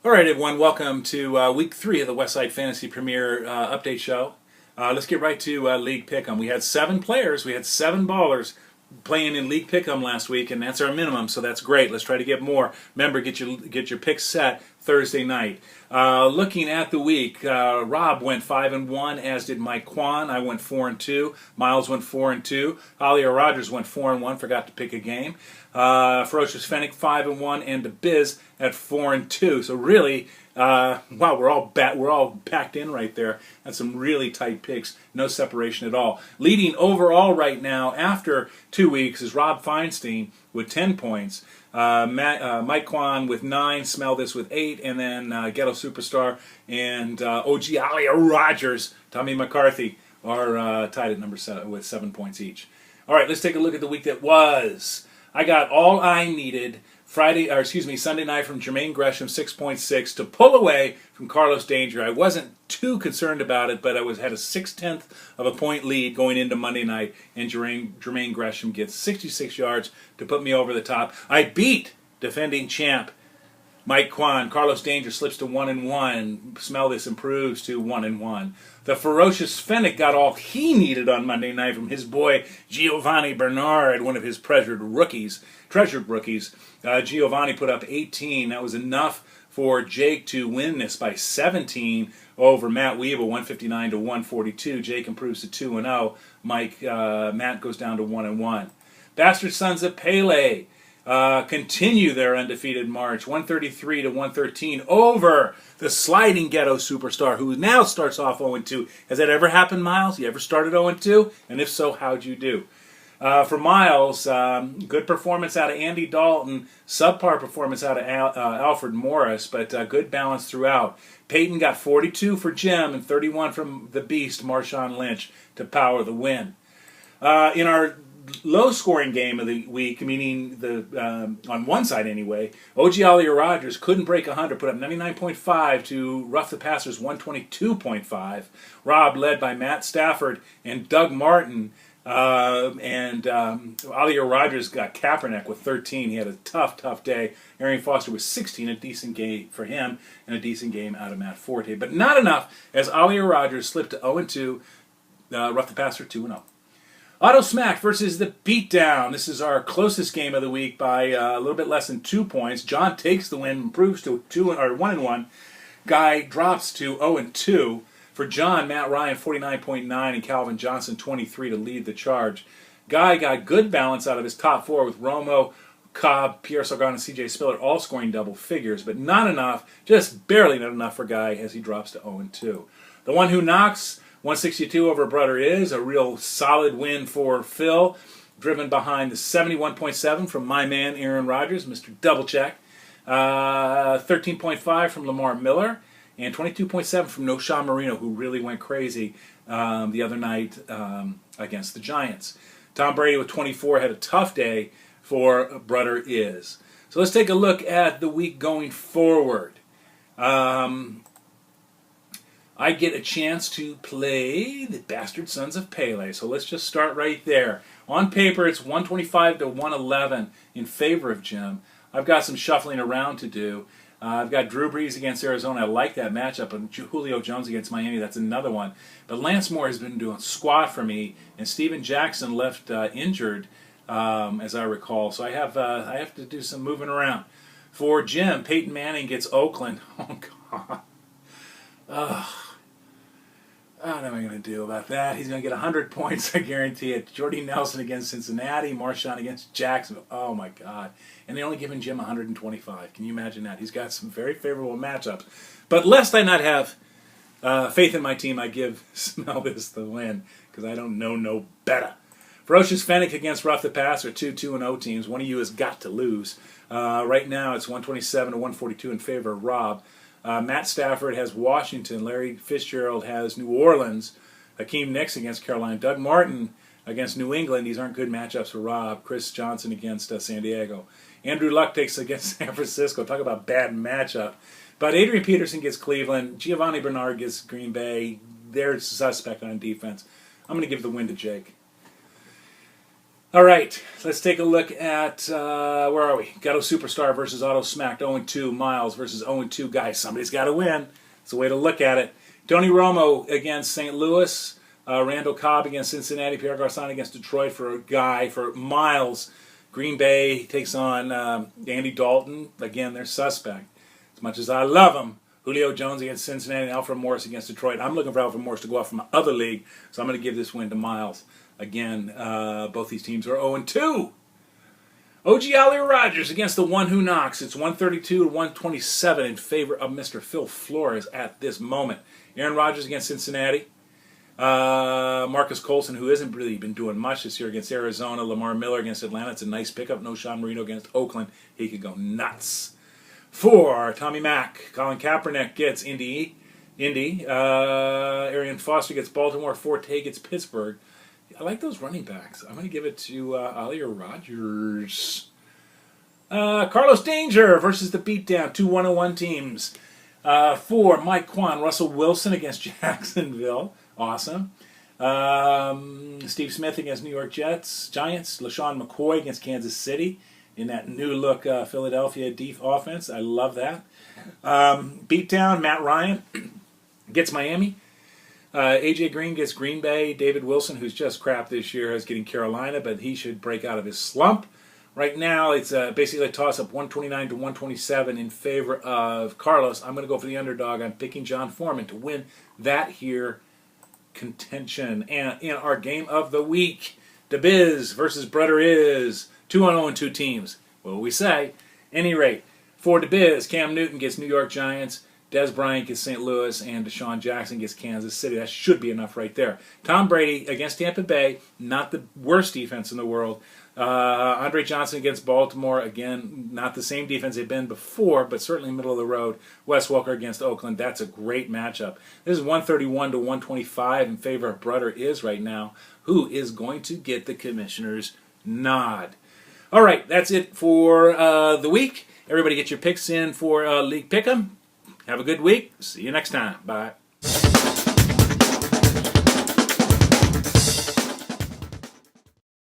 All right, everyone. Welcome to week 3 of the Westside Fantasy Premier update show. Let's get right to League Pick'em. We had 7 players. We had 7 ballers playing in League Pick'em last week, and that's our minimum, so that's great. Let's try to get more. Remember, get your picks set Thursday night. Looking at the week, Rob went 5-1, as did Mike Kwan. I went 4-2. Miles went 4-2. Alia Rogers went 4-1. Forgot to pick a game. Ferocious Fennic 5-1, and the Biz at 4-2. So really, wow, we're all packed in right there. That's some really tight picks. No separation at all. Leading overall right now after 2 weeks is Rob Feinstein with 10 points. Mike Kwan with 9, Smell This with 8, and then Ghetto Superstar and OG Alia Rogers, Tommy McCarthy are tied at number 7 with 7 points each. All right, let's take a look at the week that was. I got all I needed Sunday night from Jermaine Gresham, 6.6, to pull away from Carlos Danger. I wasn't too concerned about it, but I had a 0.6 of a point lead going into Monday night, and Jermaine Gresham gets 66 yards to put me over the top. I beat defending champ Mike Kwan. Carlos Danger slips to 1-1. Smell This improves to 1-1. The Ferocious Fennic got all he needed on Monday night from his boy Giovanni Bernard, one of his treasured rookies. Giovanni put up 18. That was enough for Jake to win this by 17 over Matt Weevil, 159 to 142. Jake improves to 2-0. Matt goes down to 1-1. Bastard Sons of Pele continue their undefeated march, 133 to 113 over the sliding Ghetto Superstar, who now starts off 0-2. Has that ever happened, Miles? You ever started 0-2? And if so, how'd you do? For Miles, good performance out of Andy Dalton, subpar performance out of Alfred Morris, but good balance throughout. Peyton got 42 for Jim and 31 from the Beast, Marshawn Lynch, to power the win. In our low-scoring game of the week, meaning on one side anyway, OG Alia Rogers couldn't break 100, put up 99.5 to Rough the Passer's 122.5. Rob, led by Matt Stafford and Doug Martin, and Alia Rogers got Kaepernick with 13. He had a tough day. Arian Foster was 16, a decent game for him, and a decent game out of Matt Forte. But not enough, as Alia Rogers slipped to 0-2, Rough the Passer 2-0. Auto Smack versus the Beatdown. This is our closest game of the week by a little bit less than 2 points. John takes the win, improves to 1-1. Guy drops to 0-2. For John, Matt Ryan 49.9 and Calvin Johnson 23 to lead the charge. Guy got good balance out of his top 4 with Romo, Cobb, Pierre Sargon, and C.J. Spiller all scoring double figures, but not enough, just barely not enough for Guy as he drops to 0-2. The one who knocks 162 over Brother is a real solid win for Phil, driven behind the 71.7 from my man Aaron Rodgers, Mr. Double Check, 13.5 from Lamar Miller, and 22.7 from No Sean Marino, who really went crazy the other night against the Giants. Tom Brady with 24 had a tough day for Brother Is. So let's take a look at the week going forward. I get a chance to play the Bastard Sons of Pele. So let's just start right there. On paper, it's 125 to 111 in favor of Jim. I've got some shuffling around to do. I've got Drew Brees against Arizona. I like that matchup. And Julio Jones against Miami, that's another one. But Lance Moore has been doing squat for me. And Steven Jackson left injured, as I recall. So I have to do some moving around. For Jim, Peyton Manning gets Oakland. Oh, God. Ugh. What am I going to do about that? He's going to get 100 points, I guarantee it. Jordy Nelson against Cincinnati, Marshawn against Jacksonville. Oh, my God. And they only given Jim 125. Can you imagine that? He's got some very favorable matchups. But lest I not have faith in my team, I give Smell This the win, because I don't know no better. Ferocious Fennic against Rough the Passer, 2-0 teams. One of you has got to lose. Right now, it's 127 to 142 in favor of Rob. Matt Stafford has Washington. Larry Fitzgerald has New Orleans. Hakeem Nicks against Carolina. Doug Martin against New England. These aren't good matchups for Rob. Chris Johnson against San Diego. Andrew Luck takes against San Francisco. Talk about bad matchup. But Adrian Peterson gets Cleveland. Giovanni Bernard gets Green Bay. They're suspect on defense. I'm going to give the win to Jake. All right, let's take a look at, where are we? Gatto Superstar versus Auto Smacked, 0-2. Miles versus 0-2. Guys, somebody's got to win. It's a way to look at it. Tony Romo against St. Louis. Randall Cobb against Cincinnati. Pierre Garçon against Detroit for Miles. Green Bay takes on Andy Dalton. Again, they're suspect. As much as I love them, Julio Jones against Cincinnati and Alfred Morris against Detroit. I'm looking for Alfred Morris to go off from my other league, so I'm going to give this win to Miles. Again, both these teams are 0-2. OG Ollie Rogers against the one who knocks. It's 132-127 in favor of Mr. Phil Flores at this moment. Aaron Rodgers against Cincinnati. Marcus Colson, who hasn't really been doing much this year, against Arizona. Lamar Miller against Atlanta. It's a nice pickup. No Sean Marino against Oakland. He could go nuts. For Tommy Mack, Colin Kaepernick gets Indy. Arian Foster gets Baltimore. Forte gets Pittsburgh. I like those running backs. I'm going to give it to Ollie Rogers. Carlos Danger versus the Beatdown. 2 1-1 teams. For Mike Kwan, Russell Wilson against Jacksonville. Awesome. Steve Smith against New York Giants. LaShawn McCoy against Kansas City in that new look Philadelphia deep offense. I love that. Beatdown, Matt Ryan gets Miami. AJ Green gets Green Bay. David Wilson, who's just crap this year, is getting Carolina, but he should break out of his slump. Right now, it's basically a toss-up, 129-127 in favor of Carlos. I'm going to go for the underdog. I'm picking John Foreman to win that here contention. And in our game of the week, DeBiz versus Brother Is. 2-0-2 teams. What will we say? Any rate, for DeBiz, Cam Newton gets New York Giants. Des Bryant gets St. Louis, and Deshaun Jackson gets Kansas City. That should be enough right there. Tom Brady against Tampa Bay, not the worst defense in the world. Andre Johnson against Baltimore, again, not the same defense they've been before, but certainly middle of the road. Wes Welker against Oakland, that's a great matchup. This is 131-125 in favor of Brother Is right now, who is going to get the commissioner's nod. All right, that's it for the week. Everybody get your picks in for League Pick'em. Have a good week. See you next time. Bye.